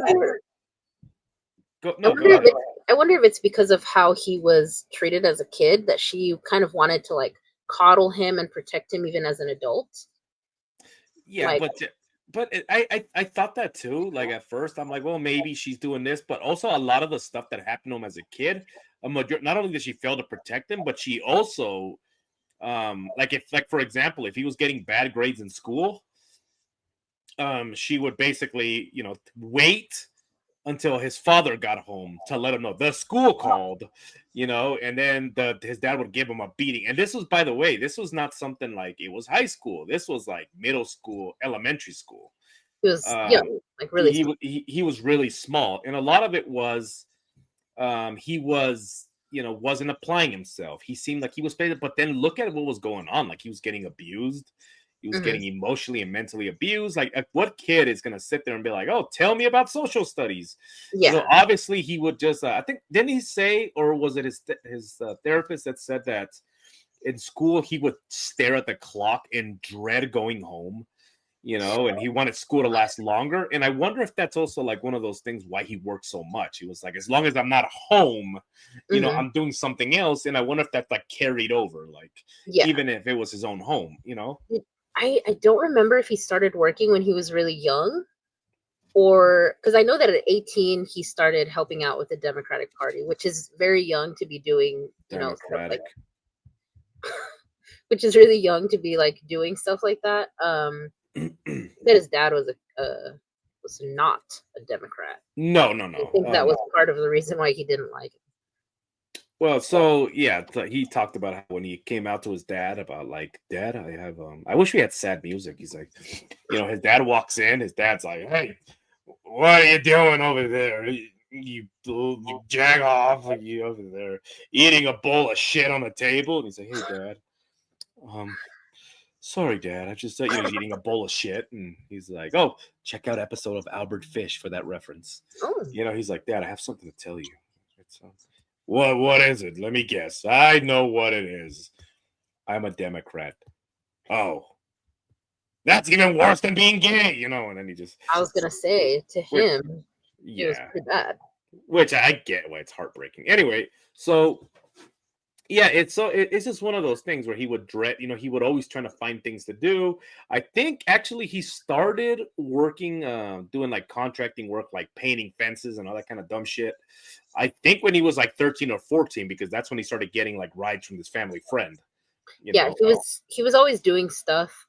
if it's because of how he was treated as a kid that she kind of wanted to like coddle him and protect him even as an adult. Yeah, but I thought that too. Like at first, I'm like, well, maybe she's doing this, but also a lot of the stuff that happened to him as a kid. Not only did she fail to protect him, but she also, for example, if he was getting bad grades in school, she would basically, wait until his father got home to let him know the school called, and then his dad would give him a beating. And this was, by the way, this was not something like it was high school. This was like middle school, elementary school. He was young, like really. He was really small, and a lot of it was, he was, wasn't applying himself. He seemed like he was paid, but then look at what was going on. Like he was getting abused. He was getting emotionally and mentally abused. Like what kid is going to sit there and be like, oh, tell me about social studies? Yeah. Obviously he would just, I think, didn't he say, or was it his therapist that said that in school he would stare at the clock and dread going home? and he wanted school to last longer. And I wonder if that's also like one of those things why he worked so much. He was like, as long as I'm not home, I'm doing something else. And I wonder if that's like carried over, like even if it was his own home, I don't remember if he started working when he was really young, or because I know that at 18 he started helping out with the Democratic Party, which is very young to be doing, stuff like, which is really young to be like doing stuff like that. That his dad was not a Democrat. No. I think that was part of the reason why he didn't like it. Well, so yeah, he talked about how when he came out to his dad about like, Dad, I have I wish we had sad music. He's like, his dad walks in, his dad's like, hey, what are you doing over there? You jag off, you over there eating a bowl of shit on the table. And he's like, hey, Dad, sorry, Dad, I just thought he's eating a bowl of shit. And he's like, oh, check out episode of Albert Fish for that reference. He's like, Dad, I have something to tell you. It's what is it? Let me guess. I know what it is. I'm a Democrat. Oh, that's even worse than being gay, And then he just. I was gonna say to him, it was pretty bad. Which I get why it's heartbreaking. Anyway, so yeah, it's just one of those things where he would dread. He would always try to find things to do. I think actually he started working, doing like contracting work, like painting fences and all that kind of dumb shit. I think when he was like 13 or 14, because that's when he started getting like rides from his family friend. He was always doing stuff,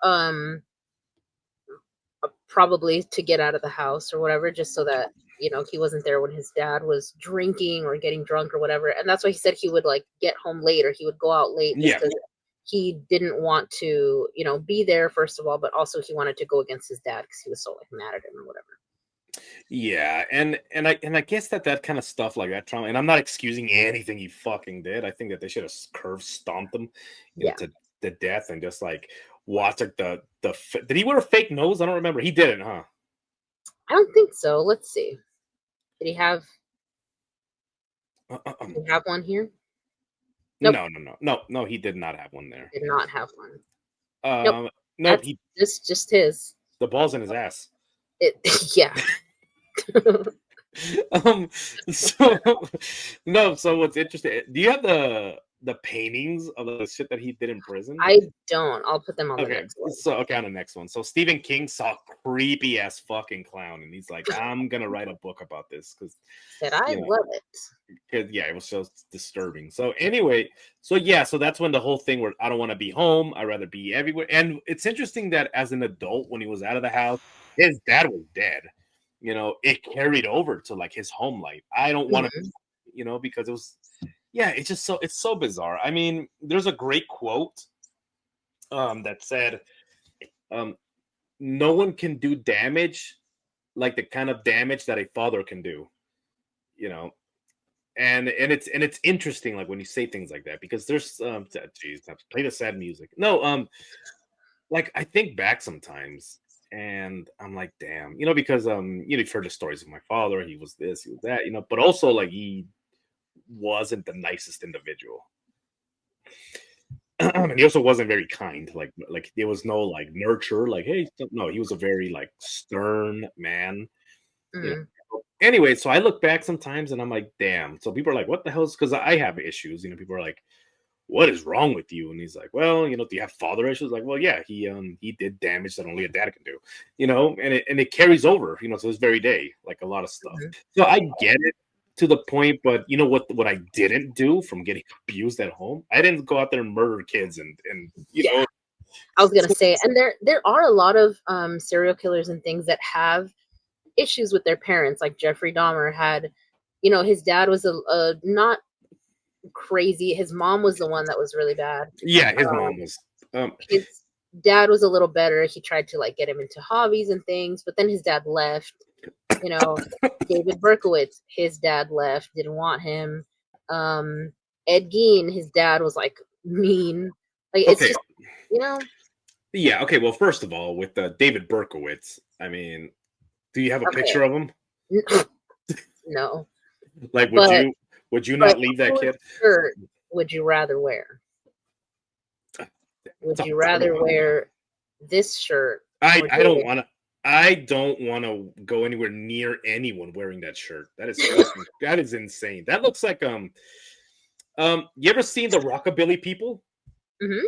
probably to get out of the house or whatever, just so that he wasn't there when his dad was drinking or getting drunk or whatever. And that's why he said he would like get home late, or he would go out late because he didn't want to, be there, first of all, but also he wanted to go against his dad because he was so like mad at him or whatever. Yeah, and I guess that kind of stuff, like that trauma, and I'm not excusing anything he fucking did. I think that they should have curve stomped him to death and just like watch like the did he wear a fake nose? I don't remember. He didn't, huh? I don't think so. Let's see. Did he have one here? Nope. No, he did not have one there. Did not have one. Nope. Just his. The ball's in his ass. Yeah. So what's interesting, do you have the paintings of the shit that he did in prison? I don't. I'll put them on the next one. On the next one. So Stephen King saw a creepy ass fucking clown, and he's like, I'm gonna write a book about this because I love it. It was so disturbing. So anyway, so that's when the whole thing where I don't want to be home, I'd rather be everywhere. And it's interesting that as an adult, when he was out of the house, his dad was dead. It carried over to like his home life. I don't want to, because it was, it's just it's so bizarre. I mean, there's a great quote that said, no one can do damage like the kind of damage that a father can do, and it's interesting, like when you say things like that, because there's play the sad music. No, like I think back sometimes and I'm like, damn, because you've heard the stories of my father. He was this, he was that, but also like he wasn't the nicest individual. And he also wasn't very kind. Like there was no like nurture, like, hey, no, he was a very like stern man. Anyway, so I look back sometimes and I'm like, damn. So people are like, what the hell is, because I have issues, people are like, what is wrong with you? And he's like, well, do you have father issues? Like, well, yeah, he did damage that only a dad can do, and it carries over, to this very day, like a lot of stuff. So I get it to the point, but what I didn't do from getting abused at home, I didn't go out there and murder kids and you know. I was gonna say, and there are a lot of serial killers and things that have issues with their parents. Like Jeffrey Dahmer had, his dad was a not crazy. His mom was the one that was really bad. Yeah, his mom was. His dad was a little better. He tried to like get him into hobbies and things, but then his dad left. David Berkowitz, his dad left, didn't want him. Ed Gein, his dad was like mean. Like it's just, Yeah. Okay. Well, first of all, with David Berkowitz, I mean, do you have a picture of him? No. Like, would you not leave that kid? Shirt would you rather wear? Would you rather wear this shirt I Or I did don't it? want to. I don't want to go anywhere near anyone wearing that shirt. That is fucking. That is insane. That looks like You ever seen the rockabilly people? Mhm.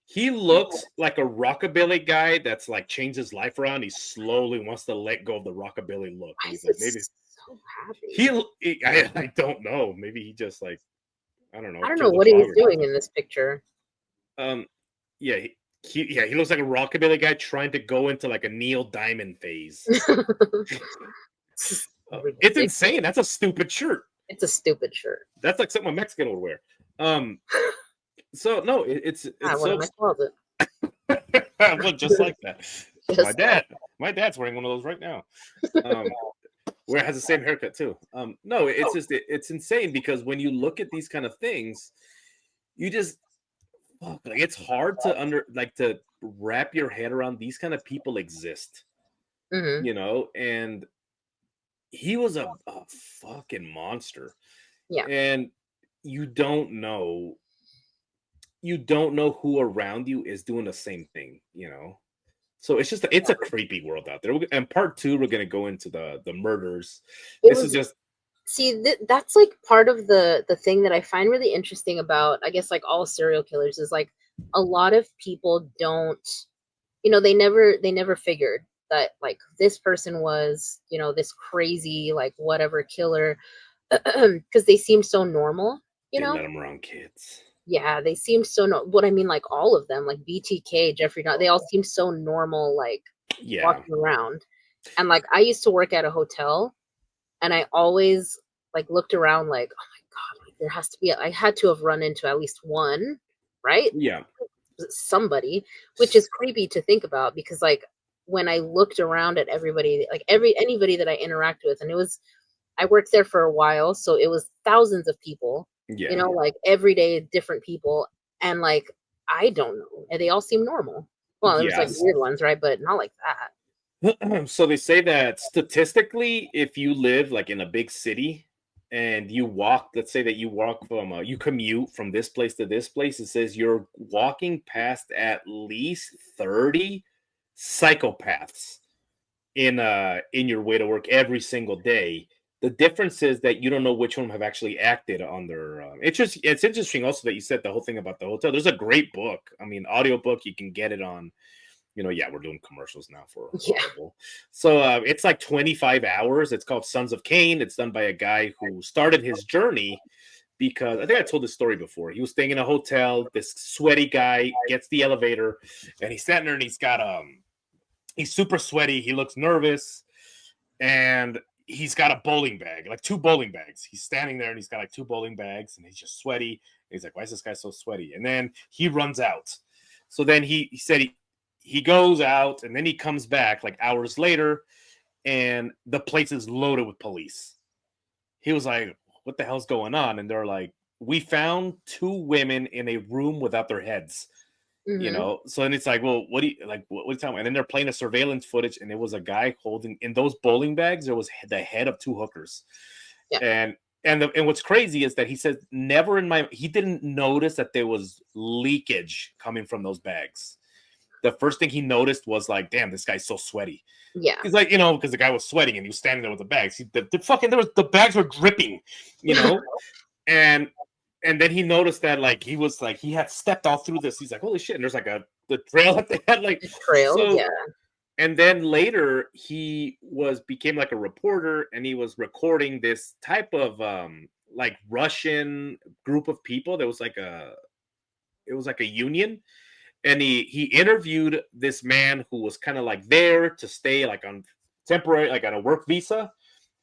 He looks like a rockabilly guy that's like changed his life around. He slowly wants to let go of the rockabilly look, Why and he's is like, it maybe so happy? I don't know. Maybe he just like I don't I know, don't know killed a what he dog was or doing something. in this picture. Um, yeah, he looks like a rockabilly guy trying to go into like a Neil Diamond phase. This is It's ridiculous. insane. That's a stupid shirt. It's a stupid shirt. That's like something a Mexican would wear. Um, so no, I it's one in so my closet. well, just like that. My Just dad, my dad's wearing one of those right now. Um, where it has the same haircut too. No, it's just it's insane because when you look at these kind of things, you just fuck, like it's hard to to wrap your head around these kind of people exist, hmm and he was a fucking monster, Yeah. and you don't know you don't know who around you is doing the same thing. So it's a creepy world out there. And part two, we're gonna go into the murders. It This is was just see that's like part of the thing that I find really interesting about I guess like all serial killers is like a lot of people don't they never figured that like this person was this crazy like whatever killer because they seem so normal you they know let them around kids. yeah they seem so what I mean like all of them like BTK Jeffrey Dahmer, they all seem so normal like Yeah, walking around and like I used to work at a hotel and I always like looked around like oh my god like there has to be I had to have run into at least one right yeah, somebody, which is creepy to think about because like when I looked around at everybody, like anybody that I interacted with, and I worked there for a while, so it was thousands of people, yeah. like every day different people, and like I don't know, and they all seem normal. Well, there was like Yes. weird ones, right? But not like that. So they say that statistically, if you live like in a big city and you walk, let's say that you walk from you commute from this place to this place, it says you're walking past at least 30 psychopaths in your way to work every single day. The difference is that you don't know which one have actually acted on their. It's interesting also that you said the whole thing about the hotel. There's a great book. I mean, audiobook. You can get it on. Yeah, we're doing commercials now for Yeah. Audible. So it's like 25 hours. It's called Sons of Cain. It's done by a guy who started his journey because I think I told this story before. He was staying in a hotel. This sweaty guy gets the elevator, and he's sitting there, and he's super sweaty. He looks nervous, and he's got a bowling bag, like two bowling bags. He's standing there, and he's got like two bowling bags, and he's just sweaty. And he's like, "Why is this guy so sweaty?" And then he runs out. So then he said he goes out, and then he comes back like hours later, and the place is loaded with police. He was like, "What the hell's going on?" And they're like, "We found two women in a room without their heads." hmm So then it's like, well, what do you like? What are you talking about? And then they're playing a surveillance footage, and it was a guy holding in those bowling bags. There was the head of two hookers, Yeah. and what's crazy is that he said never he didn't notice that there was leakage coming from those bags. The first thing he noticed was like, damn, this guy's so sweaty. Yeah. He's like, because the guy was sweating and he was standing there with the bags. The bags were dripping, and then he noticed that like he had stepped all through this. He's like, holy shit! And there's like the trail that they had like Trail. so. Yeah. And then later he became like a reporter, and he was recording this type of like Russian group of people. There was like it was like a union, and he interviewed this man who was kind of like there to stay like on temporary, like on a work visa,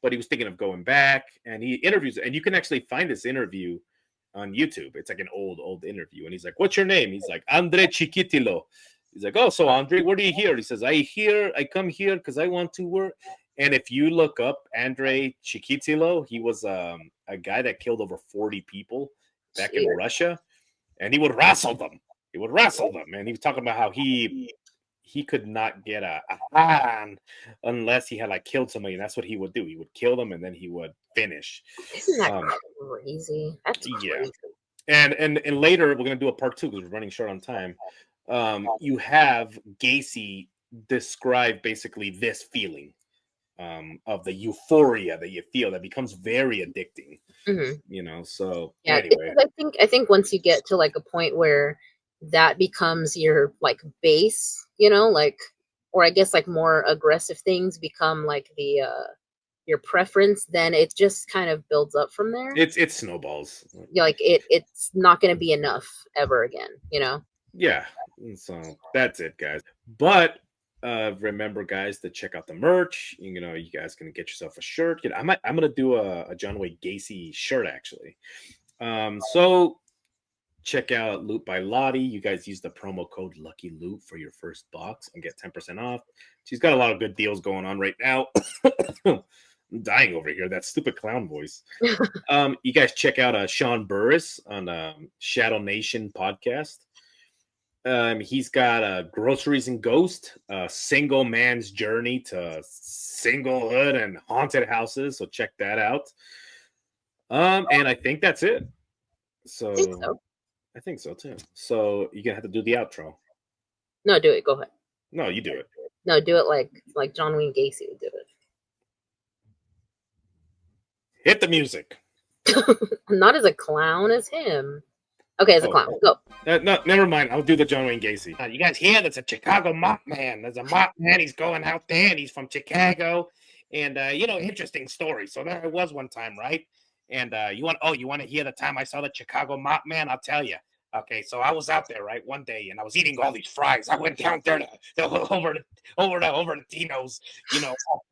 but he was thinking of going back. And he interviews, and you can actually find this interview on YouTube. It's like an old interview, and he's like, "What's your name?" He's like, "Andre Chiquitilo." He's like, "Oh, so Andre, what are you here?" He says, I come here because I want to work." And if you look up Andre Chiquitilo, he was a guy that killed over 40 people back in Jeez. Russia, and he would wrestle them. He would wrestle them, and he was talking about how he could not get a hand unless he had like killed somebody, and that's what he would do. He would kill them, and then he would finish. Isn't that crazy? That's Yeah, crazy. and later we're gonna do a part two because we're running short on time. You have Gacy describe basically this feeling of the euphoria that you feel that becomes very addicting. So Yeah, anyway, I think once you get to like a point where that becomes your like base, like, or I guess like more aggressive things become like the your preference, then it just kind of builds up from there. it snowballs. Like it's not going to be enough ever again, Yeah, so that's it, guys. But remember, guys, to check out the merch. You guys can get yourself a shirt. I'm gonna do a John Wayne Gacy shirt actually. So check out Loot by Lottie. You guys use the promo code Lucky Loot for your first box and get 10% off. She's got a lot of good deals going on right now. I'm dying over here. That stupid clown voice. You guys check out Sean Burris on Shadow Nation podcast. He's got Groceries and Ghost, a single man's journey to singlehood and haunted houses. So check that out. And I think that's it. So I think so too. So you're gonna have to do the outro. No, do it. Go ahead. No, you do it. No, do it like John Wayne Gacy would do it. Hit the music. I'm not as a clown as him. Okay, as a clown. Go. No, never mind. I'll do the John Wayne Gacy. You guys hear? There's a Chicago mop man. There's a mop man. He's going out there, and he's from Chicago. And interesting story. So there I was one time, right? And you want to hear the time I saw the Chicago mop man? I'll tell you. Okay, so I was out there, right, one day, and I was eating all these fries. I went down there over to Tino's,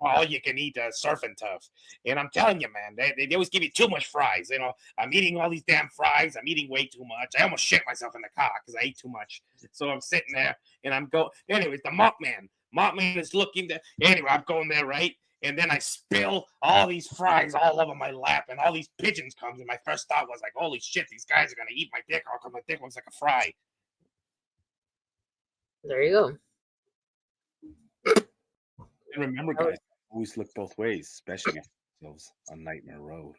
all you can eat surf and tough. And I'm telling you, man, they always give you too much fries. I'm eating all these damn fries. I'm eating way too much. I almost shit myself in the car because I ate too much. So I'm sitting there, and I'm going. Anyways, the mop man is looking there. Anyway, I'm going there, right? And then I spill all these fries all over my lap, and all these pigeons come. And my first thought was like, "Holy shit, these guys are gonna eat my dick! How come my dick looks like a fry?" There you go. And remember, guys, always look both ways, especially yourselves on Nightmare Road.